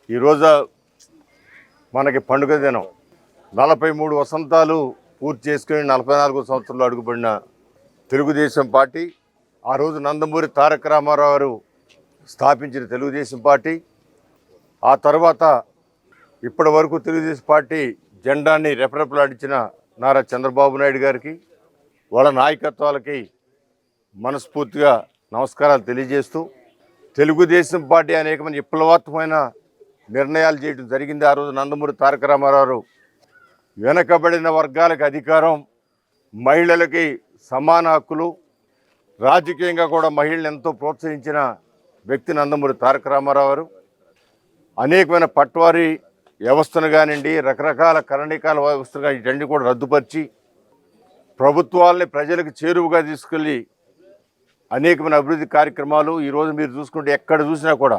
ఈరోజు మనకి పండుగ దినం. 43 వసంతాలు పూర్తి చేసుకుని 44 సంవత్సరంలో అడుగుపడిన తెలుగుదేశం పార్టీ, ఆ రోజు నందమూరి తారక రామారావు గారు స్థాపించిన తెలుగుదేశం పార్టీ, ఆ తర్వాత ఇప్పటి వరకు తెలుగుదేశం పార్టీ జెండాన్ని రెపరెపలాడించిన నారా చంద్రబాబు నాయుడు గారికి, వాళ్ళ నాయకత్వాలకి మనస్ఫూర్తిగా నమస్కారాలు తెలియజేస్తూ, తెలుగుదేశం పార్టీ అనేకమైన విప్లవాత్మకమైన నిర్ణయాలు చేయడం జరిగింది. ఆ రోజు నందమూరి తారక రామారావు వెనకబడిన వర్గాలకు అధికారం, మహిళలకి సమాన హక్కులు, రాజకీయంగా కూడా మహిళలు ఎంతో ప్రోత్సహించిన వ్యక్తి నందమూరి తారక రామారావు గారు. అనేకమైన పట్వారీ వ్యవస్థను కానివ్వండి, రకరకాల కరణికాల వ్యవస్థగా ఇవన్నీ కూడా రద్దుపరిచి ప్రభుత్వాలని ప్రజలకు చేరువుగా తీసుకెళ్ళి అనేకమైన అభివృద్ధి కార్యక్రమాలు. ఈరోజు మీరు చూసుకుంటే ఎక్కడ చూసినా కూడా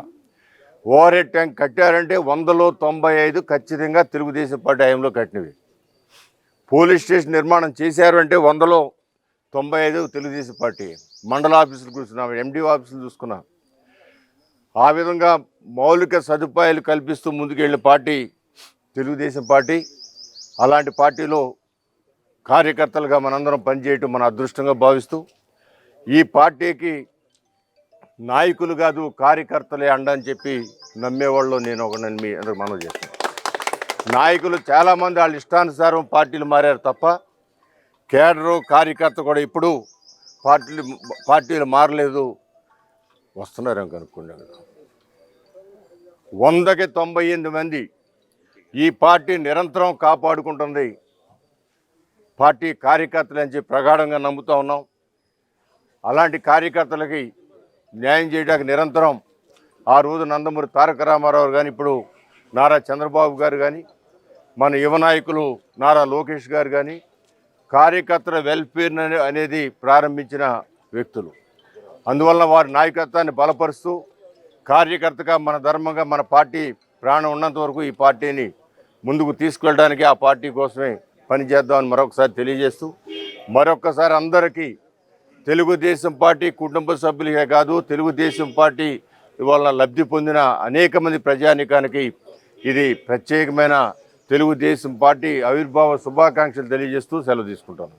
ఓవర్ హెడ్ ట్యాంక్ కట్టారంటే 100లో 95 ఖచ్చితంగా తెలుగుదేశం పార్టీ హయాంలో కట్టినవి. పోలీస్ స్టేషన్ నిర్మాణం చేశారు అంటే 100లో 95 తెలుగుదేశం పార్టీ. మండల ఆఫీసులు కూర్చున్నాం, ఎండిఓ ఆఫీసులు చూసుకున్నాం. ఆ విధంగా మౌలిక సదుపాయాలు కల్పిస్తూ ముందుకెళ్ళిన పార్టీ తెలుగుదేశం పార్టీ. అలాంటి పార్టీలో కార్యకర్తలుగా మనందరం పనిచేయటం మన అదృష్టంగా భావిస్తూ, ఈ పార్టీకి నాయకులు కాదు కార్యకర్తలే అండని చెప్పి నమ్మేవాళ్ళు నేను ఒకనని మీ అందరికి మనవి చేస్తాను. నాయకులు చాలామంది వాళ్ళ ఇష్టానుసారం పార్టీలు మారారు తప్ప కేడరు కార్యకర్త కూడా ఇప్పుడు పార్టీలు మారలేదు. వస్తున్నారేం కనుక్కోండి. 100కి 98 మంది ఈ పార్టీ నిరంతరం కాపాడుకుంటుంది. పార్టీ కార్యకర్తలు అని చెప్పి ప్రగాఢంగా నమ్ముతూ ఉన్నాం. అలాంటి కార్యకర్తలకి న్యాయం చేయడానికి నిరంతరం ఆ రోజు నందమూరి తారక రామారావు కానీ, ఇప్పుడు నారా చంద్రబాబు గారు కానీ, మన యువ నాయకులు నారా లోకేష్ గారు కానీ కార్యకర్తల వెల్ఫేర్ అనేది ప్రారంభించిన వ్యక్తులు. అందువలన వారి నాయకత్వాన్ని బలపరుస్తూ కార్యకర్తగా మన ధర్మంగా మన పార్టీ ప్రాణం ఉన్నంత వరకు ఈ పార్టీని ముందుకు తీసుకెళ్ళడానికి, ఆ పార్టీ కోసమే పనిచేద్దామని మరొకసారి తెలియజేస్తూ, మరొకసారి అందరికీ తెలుగుదేశం పార్టీ కుటుంబ సభ్యులకే కాదు, తెలుగుదేశం పార్టీ ఇవాళ లబ్ధి పొందిన అనేక మంది ప్రజానీకానికి ఇది ప్రత్యేకమైన తెలుగుదేశం పార్టీ ఆవిర్భావ శుభాకాంక్షలు తెలియజేస్తూ సెలవు తీసుకుంటాను.